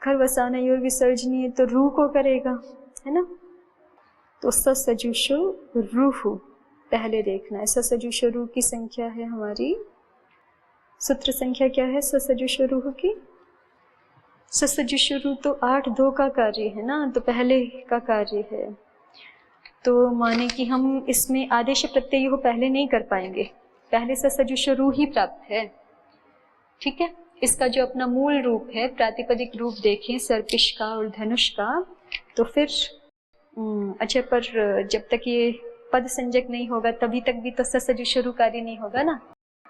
खरवसानयोर विसर्जनीय तो रू को करेगा, है ना। तो ससजुषो रूहु पहले देखना है। ससजुषो रू की संख्या है हमारी, सूत्र संख्या क्या है ससजुषो रूह की? ससजुषो रू तो 8-2 का कार्य है ना, तो पहले का कार्य है। तो माने कि हम इसमें आदेश प्रत्यय हो पहले नहीं कर पाएंगे, पहले ससजुषो रू ही प्राप्त है। ठीक है, इसका जो अपना मूल रूप है, प्रातिपदिक रूप देखें सर्पिश का और धनुष का, तो फिर अच्छा, पर जब तक ये पद संजक नहीं होगा तभी तक भी तो ससजुषो रू कार्य नहीं होगा ना।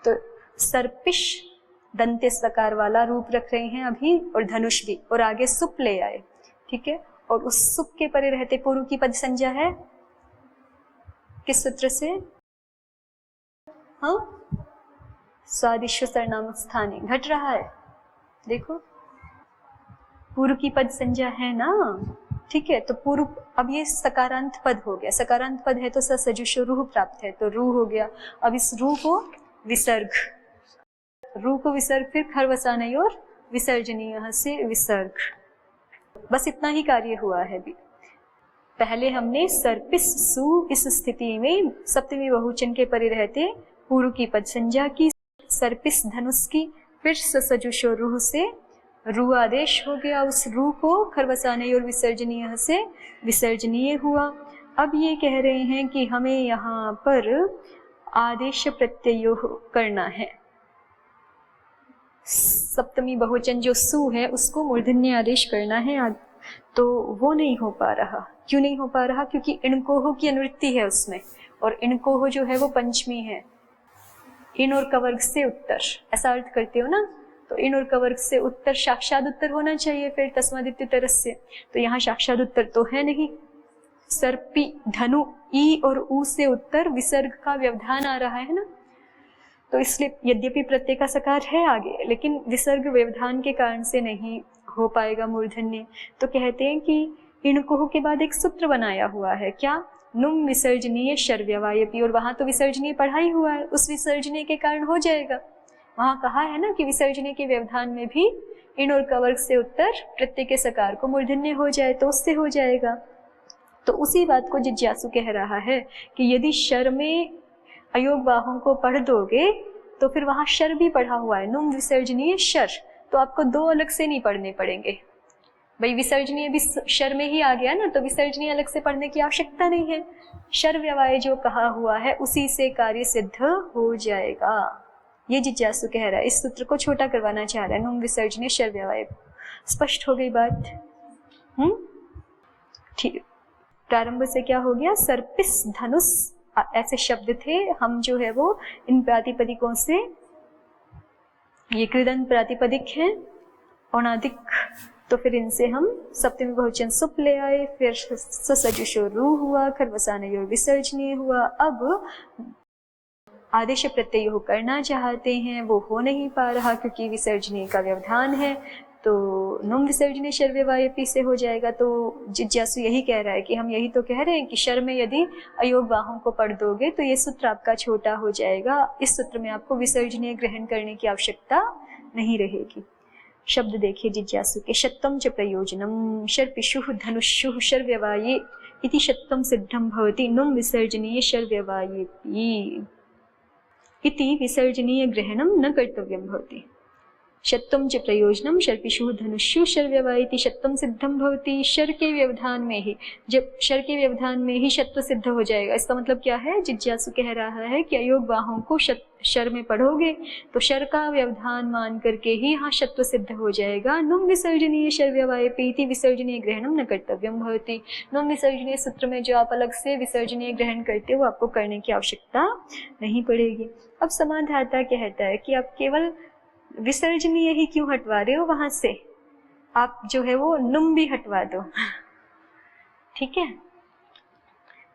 तो सर्पिश दंते सकार वाला रूप रख रहे हैं अभी, और धनुष भी, और आगे सुप ले आए। ठीक है, और उस सुप के परे रहते पूर्व की पद संज्ञा है किस सूत्र से? हाँ, स्वादिश्व सरनाम स्थाने घट रहा है, देखो पूर्व की पद संज्ञा है ना। ठीक है, तो पूर्व, अब ये सकारांत पद हो गया, सकारांत पद है तो ससजुषो रूह प्राप्त है, तो रू हो गया। अब इस रू को विसर्ग, रू को विसर्ग, फिर खरवसानयोर विसर्जनीय से विसर्ग, बस इतना ही कार्य हुआ है भी। पहले हमने सर्पिस सु इस स्थिति में सप्तमी बहुवचन के परे रहते पूर्व की पद संज्ञा की, सर्पिस धनुष की, फिर ससजुषो रूह से रू आदेश हो गया, उस रू को खरवसानयोर विसर्जनीय से विसर्जनीय हुआ। अब ये कह रहे हैं कि हमें यहाँ पर आदेश प्रत्यय करना है। सप्तमी बहुवचन जो सु है उसको मूर्धन्य आदेश करना है, तो वो नहीं हो पा रहा। क्यों नहीं हो पा रहा? क्योंकि इणकोह की अनुवृत्ति है उसमें, और इणकोह जो है वो पंचमी है। इन और कवर्ग से उत्तर, ऐसा अर्थ करते हो ना, तो इन और कवर्ग से उत्तर साक्षात उत्तर होना चाहिए फिर तस्मादित्युत्तरस्य, तो यहाँ साक्षात उत्तर तो है नहीं। सर्पी धनु ई और ऊ से उत्तर विसर्ग का व्यवधान आ रहा है ना, तो इसलिए यद्यपि प्रत्यय का सकार है आगे, लेकिन विसर्ग व्यवधान के कारण से नहीं हो पाएगा मूर्धन्य। तो कहते हैं कि इणकोह के बाद एक सूत्र बनाया हुआ है, क्या? नुम विसर्जनीय शर्व्यवायपी, और वहां तो विसर्जनीय पढ़ा ही हुआ है, उस विसर्जनीय के कारण हो जाएगा। वहां कहा है ना कि विसर्जनीय के व्यवधान में भी इन और कवर्ग से उत्तर प्रत्यय के सकार को मूर्धन्य हो जाए तो उससे हो जाएगा। तो उसी बात को जिज्ञासु कह रहा है कि यदि शर में अयोग बाहों को पढ़ दोगे तो फिर वहां शर भी पढ़ा हुआ है, नुम विसर्जनीय शर, तो आपको दो अलग से नहीं पढ़ने पड़ेंगे। भाई विसर्जनीय भी शर में ही आ गया ना, तो विसर्जनीय अलग से पढ़ने की आवश्यकता नहीं है। शर व्यवाय जो कहा हुआ है उसी से कार्य सिद्ध हो जाएगा, ये जिज्ञासु कह रहा है। इस सूत्र को छोटा करवाना चाह रहा है, नुम विसर्जनीय शर व्यवाय। स्पष्ट हो गई बात? ठीक, प्रारंभ से क्या हो गया? सर्पिस धनुष ऐसे शब्द थे, हम जो है वो इन प्रातिपदिकों से, ये कृदंत प्रातिपदिक है, औणादिक, तो फिर इनसे हम सप्तमी बहुवचन सुप ले आए, फिर ससजुषो रू हुआ, खरवसानयोर विसर्जनीय हुआ। अब आदेश प्रत्यय करना चाहते हैं, वो हो नहीं पा रहा क्योंकि विसर्जनीय का व्यवधान है, तो नुम विसर्जनीय शर्व्यवायपी से हो जाएगा। तो जिज्ञासु यही कह रहा है कि हम यही तो कह रहे हैं कि शर में यदि अयोग बाहों को पढ़ दोगे तो ये सूत्र आपका छोटा हो जाएगा, इस सूत्र में आपको विसर्जनीय ग्रहण करने की आवश्यकता नहीं रहेगी। शब्द देखिए जिज्ञासु के, शत्वं च प्रयोजनम शर्पिषुः धनुषुः शर्व्यवाये इति शत्वं सिद्धं भवति नुम विसर्जनीय शर्व्यवायेपि इति विसर्जनीय ग्रहणं न कर्तव्यं भवति। शत्वं च प्रयोजनम शर्पिषुः धनुषुः शर्व्यवाये इति शत्वं सिद्धं भवति। शर के व्यवधान में ही, जब शर के व्यवधान में ही शत्व सिद्ध हो जाएगा। इसका मतलब क्या है? जिज्ञासु कह रहा है कि अयोग बाहों को शर में पढ़ोगे तो शर का व्यवधान मान करके ही यहाँ शत्व सिद्ध हो जाएगा। नुम विसर्जनीय शर्व्यवायेपि इति विसर्जनीय ग्रहणं न कर्तव्यं भवति। नुम विसर्जनीय सूत्र में जो आप अलग से विसर्जनीय ग्रहण करते हो आपको करने की आवश्यकता नहीं पड़ेगी। अब समाधाता कहता है कि आप केवल विसर्जनीय ही क्यों हटवा रहे हो, वहां से आप जो है वो नुम भी हटवा दो। ठीक है,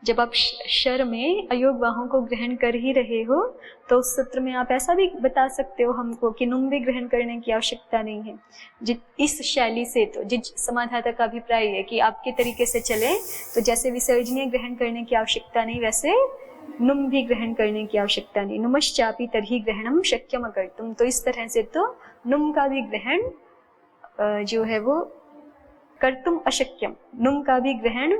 जब आप शर में अयोग बाहों को ग्रहण कर ही रहे हो तो उस सूत्र में आप ऐसा भी बता सकते हो हमको कि नुम भी ग्रहण करने की आवश्यकता नहीं है। इस शैली से तो जिस समाधाता का अभिप्राय है कि आपके तरीके से चले तो जैसे विसर्जनीय ग्रहण करने की आवश्यकता नहीं, वैसे नुम भी ग्रहण करने की आवश्यकता नहीं। नुमश्चापि तर्हि ग्रहणम शक्यम कर्तुम, तो इस तरह से तो नुम का भी ग्रहण जो है वो कर्तुम अशक्यम, नुम का भी ग्रहण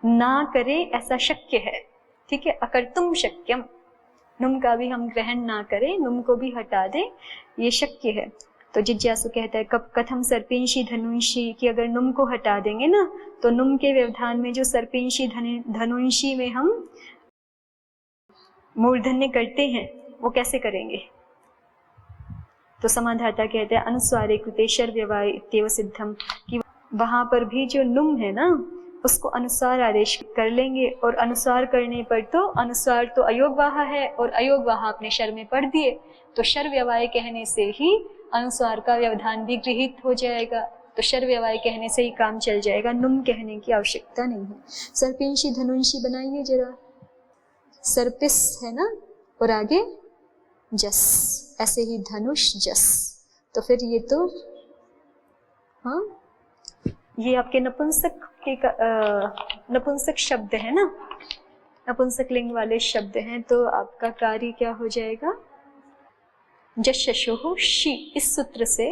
ना करे ऐसा शक्य है, ठीक है। अकर्तुम शक्यम, नुम का भी हम ग्रहण ना करें, नुम को भी हटा दें, ये शक्य है। तो जिज्ञासु कहता है कब कथम सर्पिंशी धनुंशी, कि अगर नुम को हटा देंगे ना तो नुम के व्यवधान में जो सर्पिंशी धनुंशी में हम मूर्धन्य करते हैं वो कैसे करेंगे। तो समाधाता कहते हैं अनुस्वारे कृते शर व्यवाय इत्येव सिद्धम, कि वहां पर भी जो नुम है ना उसको अनुस्वार आदेश कर लेंगे, और अनुस्वार करने पर तो अनुस्वार तो अयोगवाहा है और अयोगवाहा अपने शर में पढ़ दिए, तो शर व्यवाय कहने से ही अनुस्वार का व्यवधान भी गृहीत हो जाएगा, तो शर व्यवाय कहने से ही काम चल जाएगा, नुम कहने की आवश्यकता नहीं है। सर्पिंशी धनुंशी बनाइए जरा, सर्पिस है ना और आगे जस, ऐसे ही धनुष जस, तो फिर ये तो हाँ ये आपके नपुंसक के नपुंसक शब्द है ना, नपुंसक लिंग वाले शब्द हैं, तो आपका कार्य क्या हो जाएगा, जशशोह शी। इस सूत्र से,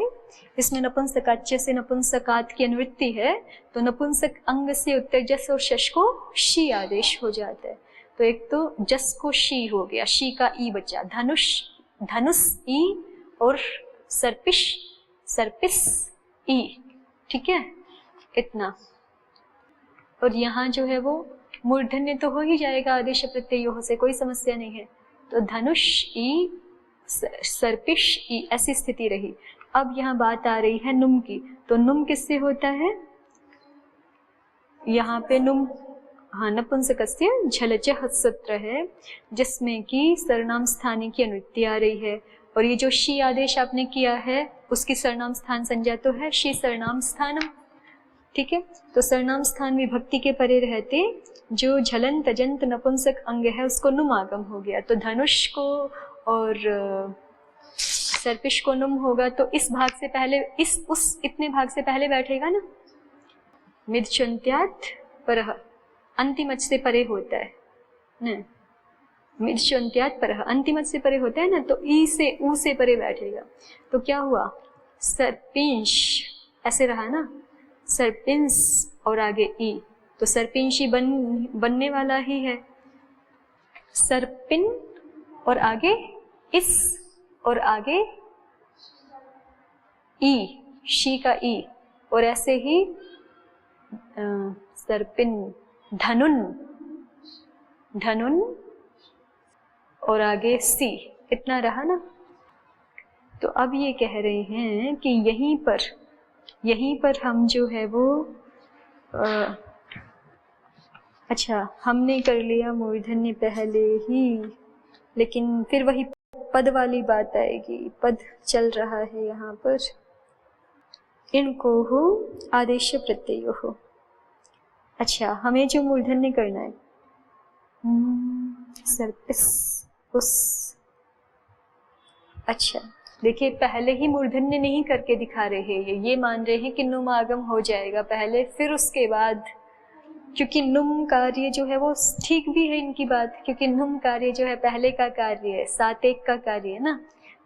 इसमें नपुंसकाच्य से नपुंसकात की अनुवृत्ति है, तो नपुंसक अंग से उत्तर जस और शश को शी आदेश हो जाता है। तो एक तो जस को शी हो गया, शी का ई बचा, धनुष धनुष ई और सर्पिश सर्पिस ई, ठीक है इतना। और यहाँ जो है वो मूर्धन्य तो हो ही जाएगा आदेश प्रत्ययों से, कोई समस्या नहीं है। तो धनुष ई सर्पिश ई ऐसी स्थिति रही। अब यहाँ बात आ रही है नुम की, तो नुम किससे होता है, यहाँ पे नुम हाँ नपुंसकस्य झलच हत्सत्र है, जिसमें कि सर्वनाम स्थानी की अनुवृत्ति आ रही है, और ये जो शी आदेश आपने किया है उसकी सर्वनाम स्थान संज्ञा तो है शी सर्वनाम स्थानम, ठीक है। तो सर्वनाम स्थान विभक्ति के परे रहते जो झलन तजंत नपुंसक अंग है उसको नुम आगम हो गया, तो धनुष को और सर्पिश को नुम होगा, तो इस भाग से पहले इतने भाग से पहले बैठेगा ना, मिदचंत्यात परह, अंतिमच से परे होता है न, मिदचंत्यात परह अंतिमच से परे होता है ना, तो ई से ऊ से परे बैठेगा, तो क्या हुआ सर्पिंश ऐसे रहा ना, सर्पिंस और आगे ई, तो सर्पिंशी बनने वाला ही है, सर्पिन और आगे इस और आगे ई, शी का ई, और ऐसे ही सर्पिन धनुन धनुन और आगे सी, इतना रहा ना। तो अब ये कह रहे हैं कि यहीं पर हम जो है वो अच्छा हमने कर लिया मूर्धन्य पहले ही, लेकिन फिर वही पद वाली बात आएगी, पद चल रहा है यहाँ पर, इनको हो आदेश प्रत्ययो हो। अच्छा हमें जो मूर्धन्य करना है सर्पिस उस, अच्छा देखिए पहले ही मूर्धन्य नहीं करके दिखा रहे हैं, ये मान रहे हैं कि नुम आगम हो जाएगा पहले, फिर उसके बाद, क्योंकि नुम कार्य जो है वो ठीक भी है इनकी बात, क्योंकि नुम कार्य जो है पहले का कार्य है, 7-1 का कार्य है ना।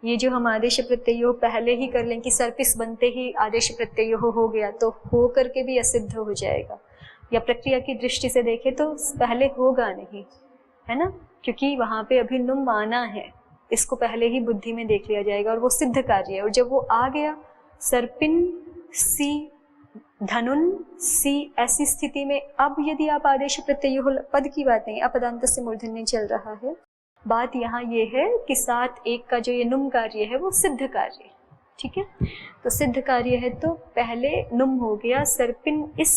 ये जो हम आदेश प्रत्ययो पहले ही कर लें कि सर्पिस बनते ही आदेश प्रत्ययो हो गया, तो हो करके भी असिद्ध हो जाएगा, या प्रक्रिया की दृष्टि से देखें तो पहले होगा नहीं, है ना, क्योंकि वहां पे अभी नुम आना है, इसको पहले ही बुद्धि में देख लिया जाएगा और वो सिद्ध कार्य है। और जब वो आ गया सर्पिन सी धनुन सी, ऐसी स्थिति में अब यदि आप आदेश प्रत्यय पद की बात नहीं, अपदांत से मूर्धन्य चल रहा है, बात यहाँ ये है कि 7-1 का जो ये नुम कार्य है वो सिद्ध कार्य है, ठीक है। तो सिद्ध कार्य है तो पहले नुम हो गया सर्पिन इस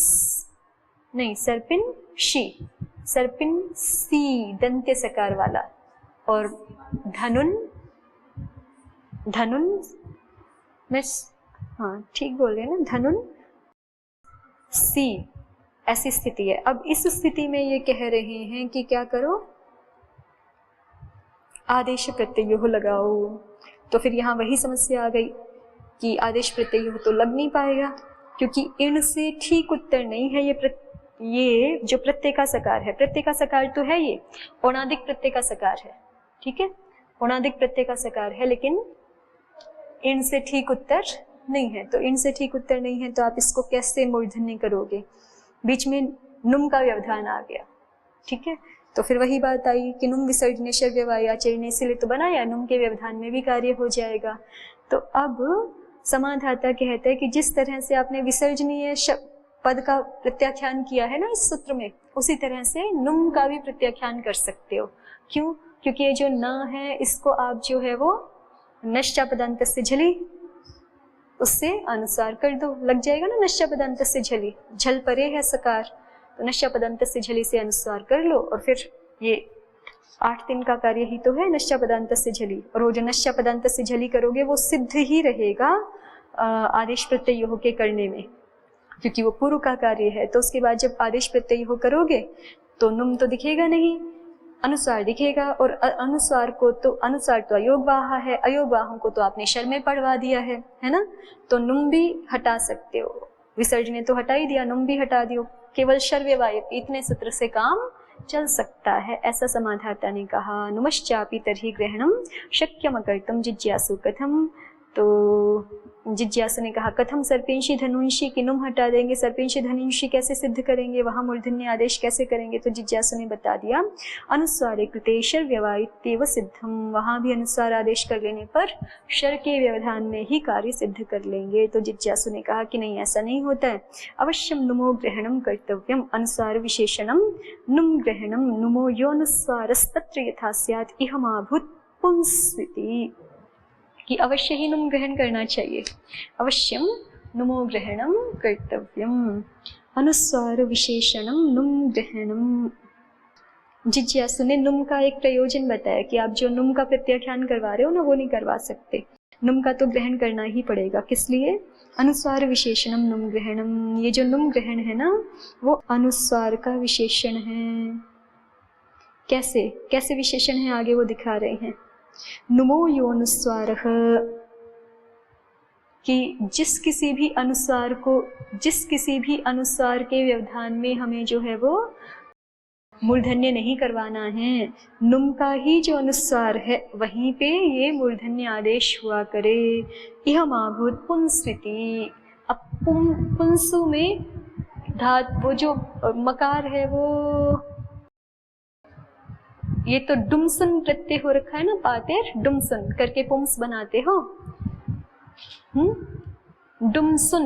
नहीं सर्पिन शी, सर्पिन सी दंत्य सकार वाला, और धनुन धनुन मैं हाँ ठीक बोल रहे हैं ना, धनुन सी, ऐसी स्थिति है। अब इस स्थिति में ये कह रहे हैं कि क्या करो, आदेश प्रत्यय लगाओ, तो फिर यहाँ वही समस्या आ गई कि आदेश प्रत्यय तो लग नहीं पाएगा, क्योंकि इन से ठीक उत्तर नहीं है ये जो प्रत्यय का सकार है, प्रत्यय का सकार तो है ये, औणादिक प्रत्यय का सकार है, ठीक है, औणादिक प्रत्यय का सकार है, लेकिन इन से ठीक उत्तर नहीं है, तो इन से ठीक उत्तर नहीं है, तो आप इसको कैसे मूर्धन्य करोगे? बीच में नुम का व्यवधान आ गया, ठीक है, तो फिर वही बात आई कि नुम विसर्जने शव्यवाय आचरणे, इसलिए तो बनाया नुम के व्यवधान में भी कार्य हो जाएगा। तो अब समाधाता कहते हैं कि जिस तरह से आपने विसर्जनीय पद का प्रत्याख्यान किया है ना इस सूत्र में, उसी तरह से नुम का भी प्रत्याख्यान कर सकते हो। क्यों? क्योंकि ये जो न है इसको आप जो है वो नश्चापदांत से झली, उससे अनुसार कर दो, लग जाएगा ना नश्चापदांत से झली, झल परे है सकार, तो नश्चापदांत से झली से अनुसार कर लो, और फिर ये 8 दिन का कार्य ही तो है नश्चापदांत से झली, और वो जो नश्चापदांत से झली करोगे वो सिद्ध ही रहेगा आदेश प्रत्यय के करने में, क्योंकि वो पूर्व का कार्य है। तो उसके बाद जब आदेश प्रत्यय करोगे तो नुम तो दिखेगा नहीं, अनुसार दिखेगा, और अनुसार तो अयोगवाह है, अयोगवाहों को तो आपने शर में पढ़वा दिया है ना, तो नुम भी हटा सकते हो, विसर्जने तो हटा ही दिया, नुम भी हटा दियो, केवल शर व्यवाय इतने सूत्र से काम चल सकता है, ऐसा समाधाता ने कहा। नुमश्चापि तर्हि ग्रहणम शक्यम कर्तुम जिज्ञासु कथम, तो जिज्ञासु ने कहा कथम सर्पेंशी धनुंशी, कि नुम हटा देंगे, सर्पेंशी धनुंशी कैसे सिद्ध करेंगे, वहां मूर्धन्य आदेश कैसे करेंगे? तो जिज्ञासु ने बता दिया अनुस्वारे कृते शर व्यवायित्येव सिद्धम, वहां भी अनुस्वार आदेश कर लेने पर शर के व्यवधान में ही कार्य सिद्ध कर लेंगे। तो जिज्ञासु ने कहा कि नहीं, ऐसा नहीं होता है, अवश्यम नुमो ग्रहणम कर्तव्यम, अनुस्वार विशेषणम नुम ग्रहणम नुमो योनुस्वारस्तत्र यथा स्यात् इहमाभूत पुंस्विति, कि अवश्य ही नुम ग्रहण करना चाहिए, अवश्यम नुमो ग्रहणम कर्तव्यम, अनुस्वार विशेषणम नुम ग्रहणम। जिज्ञासु ने नुम का एक प्रयोजन बताया कि आप जो नुम का प्रत्याख्यान करवा रहे हो ना वो नहीं करवा सकते, नुम का तो ग्रहण करना ही पड़ेगा। किस लिए? अनुस्वार विशेषणम नुम ग्रहणम, ये जो नुम ग्रहण है ना वो अनुस्वार का विशेषण है। कैसे कैसे विशेषण है आगे वो दिखा रहे हैं। नुमो योनुस्वारः, कि जिस किसी भी अनुस्वार के व्यवधान में हमें जो है वो मूर्धन्य नहीं करवाना है, नुम का ही जो अनुस्वार है वहीं पे ये मूर्धन्य आदेश हुआ करे। यह माभूत पुंस्विति, अब पुंसु में वो जो मकार है वो, ये तो डुमसुन प्रत्यय हो रखा है ना, पातेर डुमसुन करके पुंस बनाते हो, डुमसुन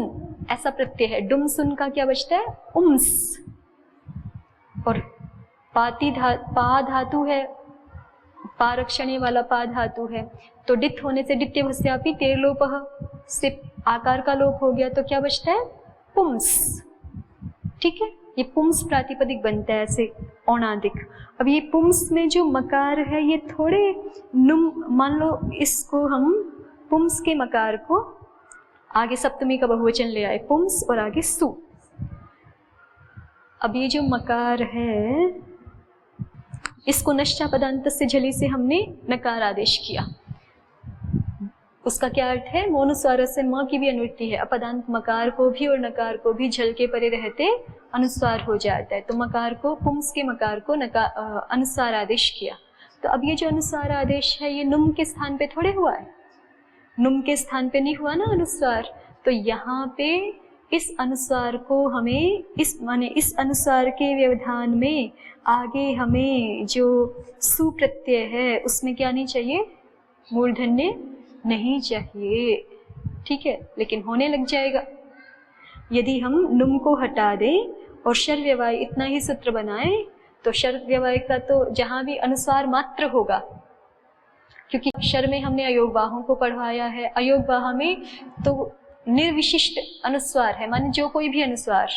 ऐसा प्रत्यय है, डुमसुन का क्या बचता है? उम्स, और पा धातु है, पारक्षणे वाला पा धातु है, तो डित होने से डित्य भस्यापि तेर लोपः से आकार का लोप हो गया, तो क्या बचता है? पुंस, ठीक है, ये पुंस प्रातिपदिक बनता है ऐसे औणादिक। अब ये पुंस में जो मकार है ये थोड़े नुम, मान लो इसको हम पुंस के मकार को आगे सप्तमी का बहुवचन ले आए, पुंस और आगे सु। अब ये जो मकार है इसको नश्चापदांत से झली से हमने नकार आदेश किया, उसका क्या अर्थ है? मोनुस्वार से म की भी अनुवृत्ति है, अपदांत मकार को भी और नकार को भी झल के परे रहते अनुस्वार हो जाता है, तो मकार को, पुंस के मकार को अनुस्वार आदेश किया। तो अब ये जो अनुस्वार आदेश है ये नुम के स्थान पे थोड़े हुआ है, नुम के स्थान पे नहीं हुआ ना अनुस्वार, तो यहाँ पे इस अनुस्वार को हमें इस अनुस्वार के व्यवधान में आगे हमें जो सुप्रत्यय है उसमें क्या नहीं चाहिए? मूर्धन्य नहीं चाहिए, ठीक है, लेकिन होने लग जाएगा यदि हम नुम को हटा दें और शर व्यवाय इतना ही सूत्र बनाएं, तो शर व्यवाय का तो जहां भी अनुस्वार मात्र होगा, क्योंकि शर में हमने अयोगवाहों को पढ़वाया है, अयोगवाह में तो निर्विशिष्ट अनुस्वार है, माने जो कोई भी अनुस्वार,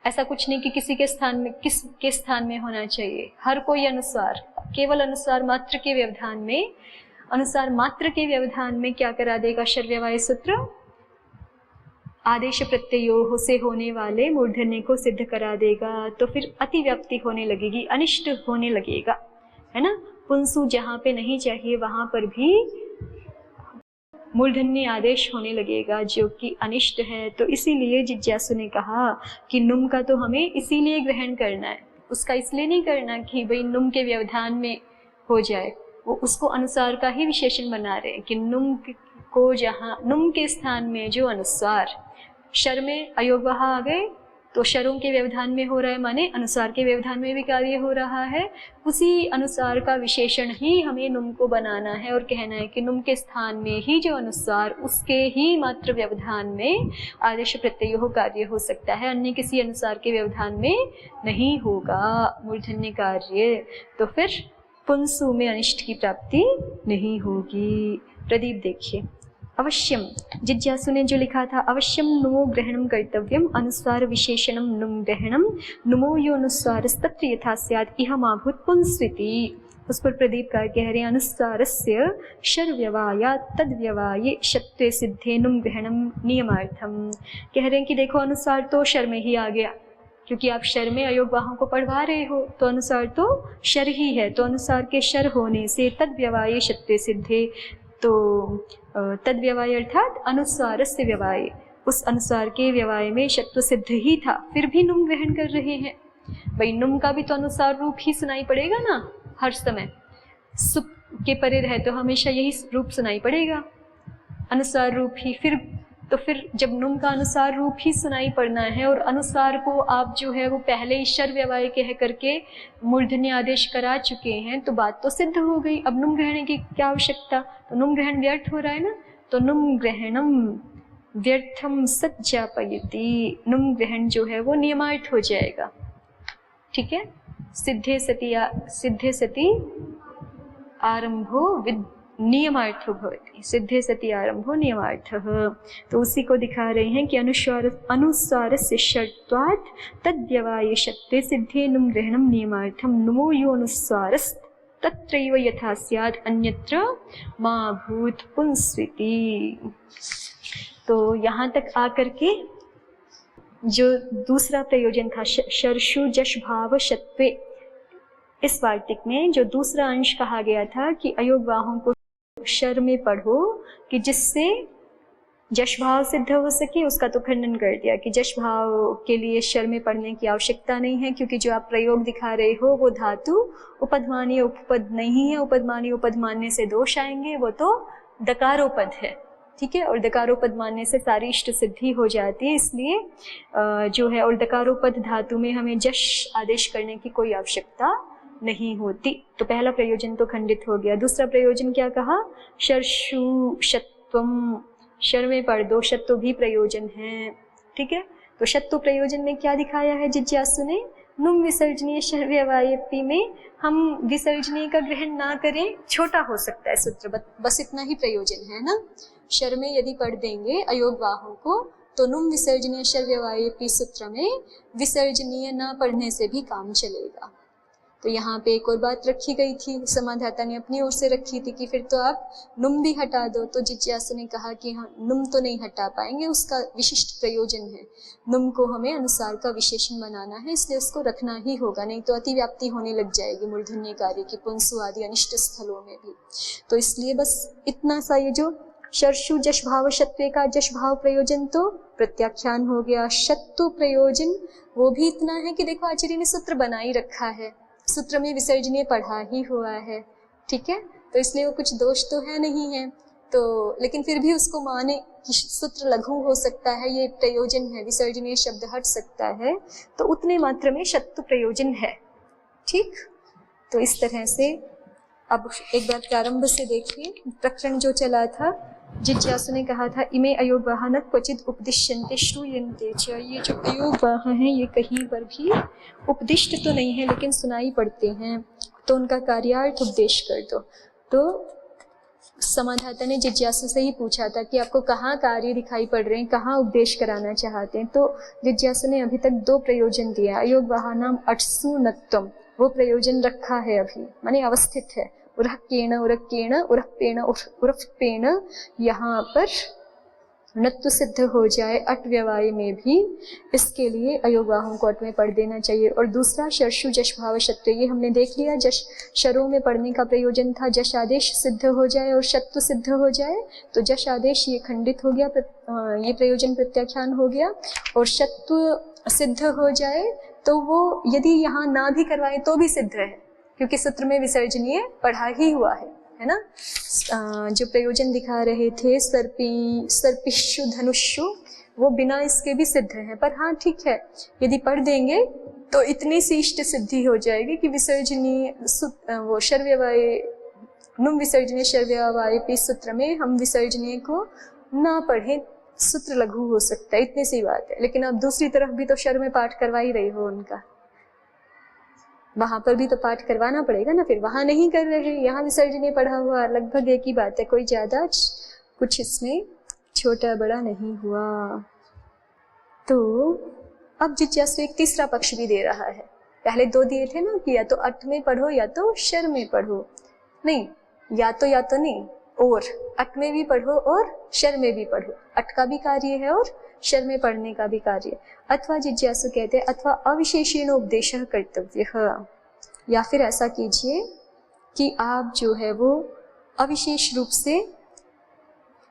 ऐसा कुछ नहीं कि किसी के स्थान में किसके स्थान में होना चाहिए, हर कोई अनुस्वार, केवल अनुस्वार मात्र के व्यवधान में, अनुसार मात्र के व्यवधान में क्या करा देगा शर व्यवाय सूत्र? आदेश प्रत्ययों से होने वाले मूर्धन्य को सिद्ध करा देगा, तो फिर अतिव्याप्ति होने लगेगी, अनिष्ट होने लगेगा, है ना। पुंसु जहाँ पे नहीं चाहिए वहां पर भी मूर्धन्य आदेश होने लगेगा जो कि अनिष्ट है। तो इसीलिए जिज्ञासु ने कहा कि नुम का तो हमें इसीलिए ग्रहण करना है, उसका इसलिए नहीं करना कि भाई नुम के व्यवधान में हो जाए, वो उसको अनुसार का ही विशेषण बना रहे हैं कि नुम को जहाँ नुम के स्थान में जो अनुसार, शर में अयोगवाह आ गए तो शरों के व्यवधान में हो रहा है, माने अनुसार के व्यवधान में भी कार्य हो रहा है, उसी अनुसार का विशेषण ही हमें नुम को बनाना है और कहना है कि नुम के स्थान में ही जो अनुसार, उसके ही मात्र व्यवधान में आदेश प्रत्यय हो कार्य हो सकता है, अन्य किसी अनुसार के व्यवधान में नहीं होगा मूर्धन्य कार्य। तो फिर पुंसु में अनिष्ट की प्राप्ति नहीं होगी। प्रदीप देखिए, अवश्यम, जिज्ञासु ने जो लिखा था, अवश्यम नुमो ग्रहणम कर्तव्यम अनुस्वार विशेषणम नुम ग्रहणम नुमो यो अनुस्वार तत्र यथा स्यात् इह माभूत पुंस्विति। उस पर प्रदीप का कह रहे हैं अनुस्वारस्य शर व्यवाया तद व्यवाये शत्वे सिद्धे नुम ग्रहणम नियमार्थम। कह रहे हैं कि देखो अनुसार तो शर में ही आ गया, क्योंकि आप शर में अयोगवाहों को पढ़वा रहे हो, तो अनुसार तो शर ही है, तो अनुसार के शर होने से तद व्यवाये शत्वे सिद्धे, तो तद व्यवाय अर्थात अनुसार से व्यवाय, उस अनुसार के व्यवाय में शत्व सिद्ध ही था, फिर भी नुम ग्रहण कर रहे हैं। भाई नुम का भी तो अनुसार रूप ही सुनाई पड़ेगा ना हर समय, सुप के परे रहे तो हमेशा यही रूप सुनाई पड़ेगा, अनुसार रूप ही। फिर जब नुम का अनुसार रूप ही सुनाई पड़ना है और अनुसार को आप जो है वो पहले ही शर व्यवाय कह करके मूर्धन्य आदेश करा चुके हैं, तो बात तो सिद्ध हो गई, अब नुम ग्रहण की क्या आवश्यकता, तो नुम ग्रहण व्यर्थ हो रहा है ना, तो नुम ग्रहणम व्यर्थम सज्जापयति, नुम ग्रहण जो है वो नियमार्थ हो जाएगा। ठीक है, सिद्धे सति आरंभो विद नियमार्थो भवति, सिद्धे सति आरंभो नियमार्थः। तो उसी को दिखा रहे हैं कि अनुस्वारस्य शर्त्वात् तद्व्यवाये शत्वे सिद्धे नुम ग्रहणम नियमार्थम नुमो यो अनुस्वारस् तत्रैव यथा स्यात् अन्यत्र मा भूत पुंस्विति। तो यहाँ तक आकर के जो दूसरा प्रयोजन था शर्षु जश भाव शत्वे, इस वार्तिक में जो दूसरा अंश कहा गया था कि अयोगवाहों को शर में पढ़ो कि जिससे जश भाव सिद्ध हो सके, उसका तो खंडन कर दिया कि जश भाव के लिए शर में पढ़ने की आवश्यकता नहीं है, क्योंकि जो आप प्रयोग दिखा रहे हो वो धातु उपधमानीय उपपद नहीं है, उपधमानीय उपद मानने से दोष आएंगे, वो तो दकारोपद है। ठीक है, और दकारोपद मानने से सारी इष्ट सिद्धि हो जाती है, इसलिए जो है और दकारोपद धातु में हमें जश आदेश करने की कोई आवश्यकता नहीं होती। तो पहला प्रयोजन तो खंडित हो गया। दूसरा प्रयोजन क्या कहा, शर्षु शत्वम, शर में पढ़ दो, शत्व भी प्रयोजन है। ठीक है, तो शत्व प्रयोजन में क्या दिखाया है जिज्ञासु ने, नुम विसर्जनीय शर व्यवायपि में हम विसर्जनीय का ग्रहण ना करें, छोटा हो सकता है सूत्र, बस इतना ही प्रयोजन है ना। शर में यदि पढ़ देंगे अयोगवाहों को तो नुम विसर्जनीय शर व्यवायपि सूत्र में विसर्जनीय ना पढ़ने से भी काम चलेगा। तो यहाँ पे एक और बात रखी गई थी, समाधाता ने अपनी ओर से रखी थी कि फिर तो आप नुम भी हटा दो, तो जिज्ञासु ने कहा कि हाँ नुम तो नहीं हटा पाएंगे, उसका विशिष्ट प्रयोजन है, नुम को हमें अनुसार का विशेषण बनाना है, इसलिए उसको रखना ही होगा, नहीं तो अतिव्याप्ति होने लग जाएगी मूर्धन्य कार्य की पुंसु आदि अनिष्ट स्थलों में भी। तो इसलिए बस इतना सा ये जो शर्षु जश भाव शत्वे का जश भाव प्रयोजन तो प्रत्याख्यान हो गया। शत्व प्रयोजन वो भी इतना है कि देखो आचार्य ने सूत्र बना ही रखा है, सूत्र में विसर्जनीय पढ़ा ही हुआ है। ठीक है, तो इसलिए वो कुछ दोष तो है नहीं है, तो लेकिन फिर भी उसको माने कि सूत्र लघु हो सकता है, ये प्रयोजन है, विसर्जनीय शब्द हट सकता है, तो उतने मात्र में शत्व प्रयोजन है। ठीक, तो इस तरह से अब एक बार प्रारंभ से देखिए, प्रकरण जो चला था, जिज्ञासु ने कहा था इमे अयोगवाह न क्वचित उपदिश्यन्ते श्रूयन्ते च, ये जो अयोगवाह हैं ये कहीं पर भी उपदिष्ट तो नहीं है लेकिन सुनाई पड़ते हैं, तो उनका कार्यार्थ उपदेश कर दो। तो समाधाता ने जिज्ञासु से ही पूछा था कि आपको कहाँ कार्य दिखाई पड़ रहे हैं, कहाँ उपदेश कराना चाहते हैं, तो जिज्ञासु ने अभी तक दो प्रयोजन दिया। अयोगवाह नाम अट्सु नत्वम, वो प्रयोजन रखा है अभी, माने अवस्थित है, उरहकेण उरकेण उरपेण उरपेण, यहाँ पर नत्व सिद्ध हो जाए अट व्यवाय में भी, इसके लिए अयोगवाहों को अट में पढ़ देना चाहिए। और दूसरा शर्षु जश भाव शत्व, ये हमने देख लिया, जश शरों में पढ़ने का प्रयोजन था, जश आदेश सिद्ध हो जाए और शत्व सिद्ध हो जाए, तो जश आदेश ये खंडित हो गया, ये प्रयोजन प्रत्याख्यान हो गया, और शत्व सिद्ध हो जाए तो वो यदि यहाँ ना भी करवाए तो भी सिद्ध है, क्योंकि सूत्र में विसर्जनीय पढ़ा ही हुआ है। है ना। जो प्रयोजन दिखा रहे थे सर्पिशु धनुषु, वो बिना इसके भी सिद्ध है। पर हाँ ठीक है, यदि पढ़ देंगे तो इतनी सी इष्ट सिद्धि हो जाएगी कि विसर्जनीय वो शर्व्यवाय नुम विसर्जनीय शर्व्यवाय सूत्र में हम विसर्जनीय को ना पढ़ें, सूत्र लघु हो सकता है, इतनी सी बात है। लेकिन अब दूसरी तरफ भी तो शर में पाठ करवा ही रही हो उनका, वहां पर भी तो पाठ करवाना पड़ेगा ना। फिर वहां नहीं कर रहे, यहाँ विसर्जनीय पढ़ा हुआ, लगभग एक ही बात है, कोई ज्यादा कुछ इसमें छोटा बड़ा नहीं हुआ। तो अब जिज्ञासु एक तीसरा पक्ष भी दे रहा है। पहले दो दिए थे ना कि या तो अट में पढ़ो या तो शर में पढ़ो, नहीं या तो नहीं, और अट में भी पढ़ो और शर में भी पढ़ो। अट का भी कार्य है और शर में पढ़ने का भी कार्य है। अथवा जिज्ञासु कहते हैं अथवा अविशेषेण उपदेशः कर्तव्यः, या फिर ऐसा कीजिए कि आप जो है वो अविशेष रूप से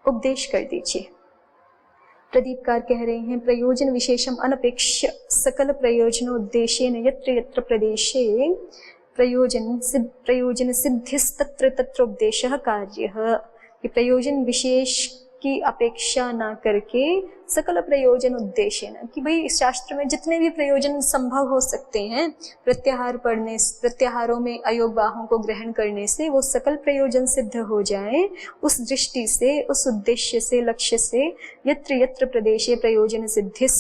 उपदेश कर दीजिए। प्रदीपकार कह रहे हैं प्रयोजन विशेषम अनपेक्ष सकल प्रयोजनोद्देशेन यत्र यत्र प्रदेशे प्रयोजन सिद्धिस्तत्र तत्र उपदेशः कार्यः, कि प्रयोजन विशेष की अपेक्षा ना करके सकल प्रयोजन उद्देश्य न, कि भाई इस शास्त्र में जितने भी प्रयोजन संभव हो सकते हैं प्रत्याहार पढ़ने, प्रत्याहारों में अयोगवाहों को ग्रहण करने से वो सकल प्रयोजन सिद्ध हो जाए, उस दृष्टि से, उस उद्देश्य से, लक्ष्य से यत्र यत्र प्रदेशे प्रयोजन सिद्धिस,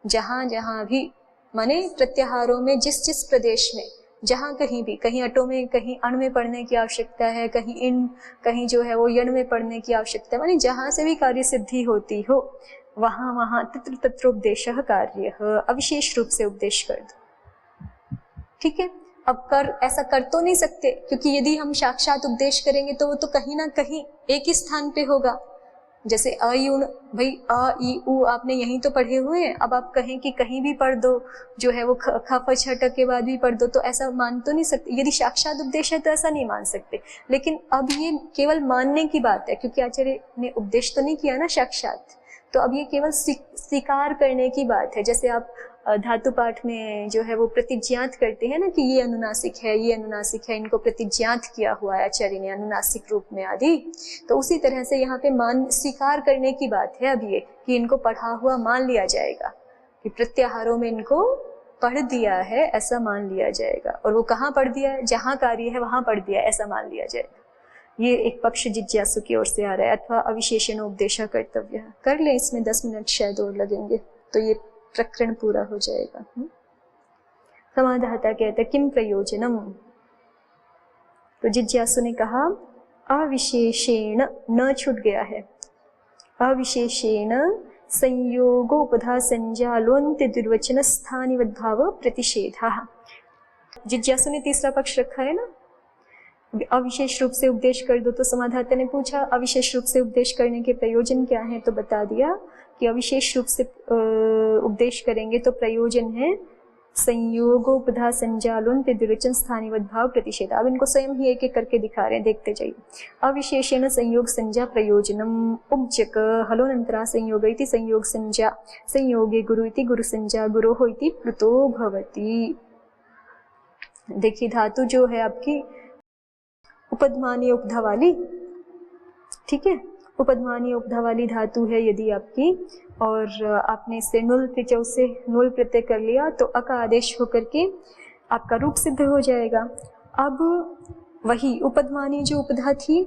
जहाँ जहाँ भी, माने प्रत्याहारों में जिस जिस प्रदेश में, जहाँ कहीं भी, कहीं अटो में, कहीं अण में पढ़ने की आवश्यकता है, कहीं इन, कहीं जो है वो यण में पढ़ने की आवश्यकता है, माने जहाँ से भी कार्य सिद्धि होती हो वहाँ वहाँ तत्र तत्र उपदेशः कार्यः, अविशेष रूप से उपदेश कर दो। ठीक है, अब ऐसा कर तो नहीं सकते, क्योंकि यदि हम साक्षात उपदेश करेंगे तो वो तो कहीं ना कहीं एक ही स्थान पे होगा। जैसे अ ई उ, भाई अ ई उ आपने यहीं तो पढ़े हुए हैं, अब आप कहें कि कहीं भी पढ़ दो, जो है वो ख फ छ ट के बाद भी पढ़ दो, तो ऐसा मान तो नहीं सकते। यदि साक्षात उपदेश है तो ऐसा नहीं मान सकते। लेकिन अब ये केवल मानने की बात है, क्योंकि आचार्य ने उपदेश तो नहीं किया ना साक्षात, तो अब ये केवल स्वीकार करने की बात है। जैसे आप धातु पाठ में जो है वो प्रतिज्ञात करते हैं ना कि ये अनुनासिक है, ये अनुनासिक है, इनको प्रतिज्ञात किया हुआ है आचार्य ने अनुनासिक रूप में आदि, तो उसी तरह से यहाँ पे मान स्वीकार करने की बात है। अब ये कि इनको पढ़ा हुआ मान लिया जाएगा, कि प्रत्याहारों में इनको पढ़ दिया है ऐसा मान लिया जाएगा, और वो कहाँ पढ़ दिया है, जहाँ कार्य है वहां पढ़ दिया है ऐसा मान लिया जाएगा। ये एक पक्ष जिज्ञासु की ओर से आ रहा है। अथवा अविशेषण उपदेशः कर्तव्य, कर ले, इसमें 10 मिनट शायद और लगेंगे तो ये प्रकरण पूरा हो जाएगा। समाधाता कहते किम प्रयोजनम, तो जिज्ञासु ने कहा अविशेषेण, न छूट गया है, अविशेषेण संयोगोपधा संजालोन्त्य दुर्वचन स्थानिवद्भाव प्रतिषेधः। जिज्ञासु ने तीसरा पक्ष रखा है ना, अविशेष रूप से उपदेश कर दो। तो समाधाता ने पूछा अविशेष रूप से उपदेश करने के प्रयोजन क्या है, तो बता दिया कि अविशेष रूप से उपदेश करेंगे तो प्रयोजन है संयोगोपधा संजालोन्त्य दुर्वचन स्थानिवद्भाव प्रतिषेध। अब इनको स्वयं ही एक एक करके दिखा रहे हैं, देखते जाइए। अविशेषेण संयोग संज्ञा प्रयोजनम उपजक हलोनंतरा संयोग इति संयोग संज्ञा संयोगे गुरु इति गुरु संज्ञा गुरोः इति प्लुतो भवति। देखिए धातु जो है आपकी उपधमानीय उपधा वाली, ठीक है, उपधमानीय उपधा वाली धातु है यदि आपकी, और आपने इसे नुल त्रिचौ से नुल प्रत्यय कर लिया तो अ का आदेश होकर के आपका रूप सिद्ध हो जाएगा। अब वही उपधमानीय जो उपधा थी,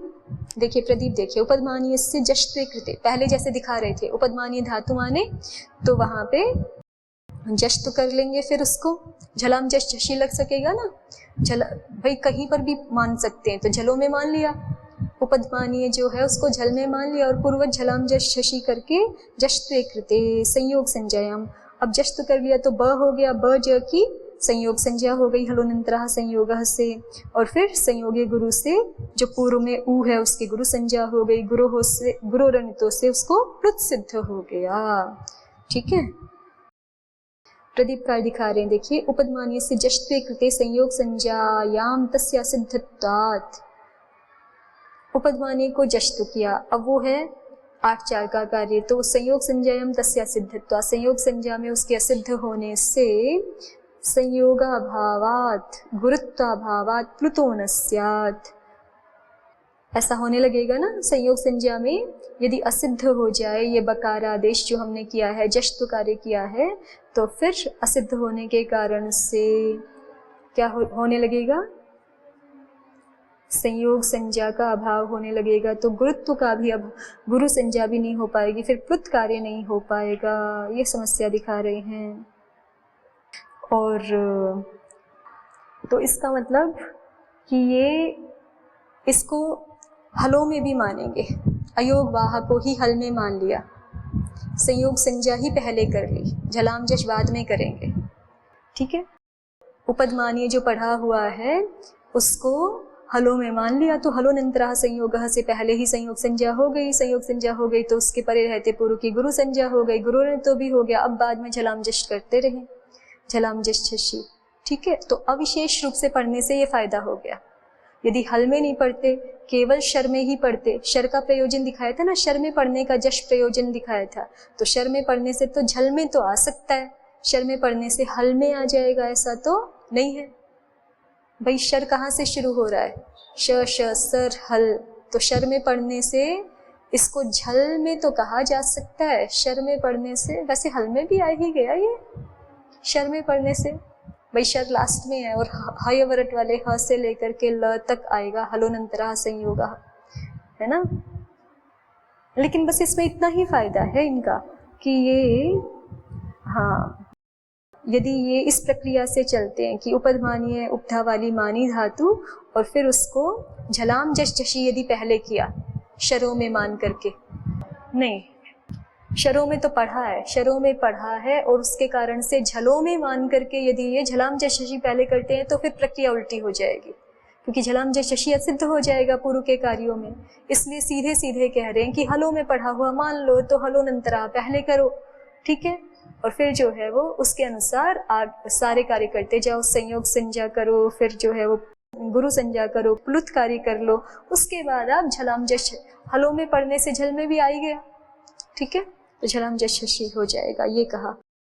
देखिए प्रदीप देखिए, उपधमानीय से जश्त्वे कृते, पहले जैसे दिखा रहे थे उपधमानीय धातु माने तो वहां पे जश तो कर लेंगे, फिर उसको झलाम जश झशी लग सकेगा ना, झल भाई कहीं पर भी मान सकते हैं, तो झलों में मान लिया, उपधमानीय जो है उसको झल में मान लिया, और पूर्वज झलाम जश झशी करके जश्त्वे कृते संयोग संज्ञायाम। अब जश तो कर लिया तो ब हो गया, ब ज की संयोग संज्ञा हो गई हलोनंतरः संयोगः से, और फिर संयोगे गुरु से जो पूर्व में ऊ है उसकी गुरु संज्ञा हो गई, गुरोः से गुरोरनितो से उसको प्लुत सिद्ध हो गया। ठीक है, प्रदीप कार दिखा रहे हैं, देखिए उपधमानीय से जश्त्वे कृते संयोग संज्ञायाम तस्या सिद्धत्वात्, उपधमानीय को जश तो किया, अब वो है 8-4 का कार्य, तो संयोग संज्ञायाम तस्या सिद्धत्वात्, संयोग संज्ञा में उसके असिद्ध होने से संयोगाभावात् गुरुत्वाभावात् प्लुतो न स्यात्, ऐसा होने लगेगा ना संयोग संज्ञा में। यदि असिद्ध हो जाए ये बकार आदेश जो हमने किया है, जश्त्व कार्य किया है, तो फिर असिद्ध होने के कारण से क्या होने लगेगा, संयोग संज्ञा का अभाव होने लगेगा। तो गुरुत्व का भी अब गुरु संज्ञा भी नहीं हो पाएगी, फिर प्लुत कार्य नहीं हो पाएगा। ये समस्या दिखा रहे हैं। और तो इसका मतलब कि ये इसको हलों में भी मानेंगे। अयोग वाह को ही हल में मान लिया, संयोग संज्ञा ही पहले कर ली, झलाम जश बाद में करेंगे। ठीक है, उपदमानीय जो पढ़ा हुआ है उसको हलों में मान लिया, तो हलोनंतरा संयोग से पहले ही संयोग संज्ञा हो गई। संयोग संज्ञा हो गई तो उसके परे रहते पूर्व की गुरु संज्ञा हो गई, गुरु ने तो भी हो गया। अब बाद में झलाम जश करते रहे, झलाम जश शशि। ठीक है, तो अविशेष रूप से पढ़ने से ये फायदा हो गया। यदि हल में नहीं पढ़ते, केवल शर में ही पढ़ते, शर का प्रयोजन दिखाया था ना, शर में पढ़ने का जश प्रयोजन दिखाया था, तो शर में पढ़ने से तो झल में तो आ सकता है, शर में पढ़ने से हल में आ जाएगा, ऐसा तो नहीं है भाई। शर कहाँ से शुरू हो रहा है, श श सर हल, तो शर में पढ़ने से इसको झल में तो कहा जा सकता है, शर में पढ़ने से। वैसे हल में भी आ ही गया ये, शर में पढ़ने से भाई शर लास्ट में है और हय वरट वाले ह से लेकर के ल तक आएगा, हलोनंतरा संयोग, है ना। लेकिन बस इसमें इतना ही फायदा है इनका कि ये, हाँ, यदि ये इस प्रक्रिया से चलते हैं कि उपदमानीय उपधा वाली मानी धातु और फिर उसको झलाम जश जशी यदि पहले किया शरों में मान करके, नहीं, शरों में तो पढ़ा है, शरों में पढ़ा है और उसके कारण से झलों में मान करके यदि ये झलाम जश शशि पहले करते हैं तो फिर प्रक्रिया उल्टी हो जाएगी, क्योंकि झलाम जश शशि असिद्ध हो जाएगा पूर्व के कार्यों में। इसलिए सीधे सीधे कह रहे हैं कि हलों में पढ़ा हुआ मान लो तो हलोनंतरा पहले करो। ठीक है, और फिर जो है वो उसके अनुसार सारे कार्य करते जाओ, संयोग संज्ञा करो, फिर जो है वो गुरु संज्ञा करो, प्लुत कार्य कर लो, उसके बाद आप झलाम जश, हलों में पढ़ने से झल में भी आ ही गया। ठीक है, तो झलाम जश शशि हो जाएगा, ये कहा।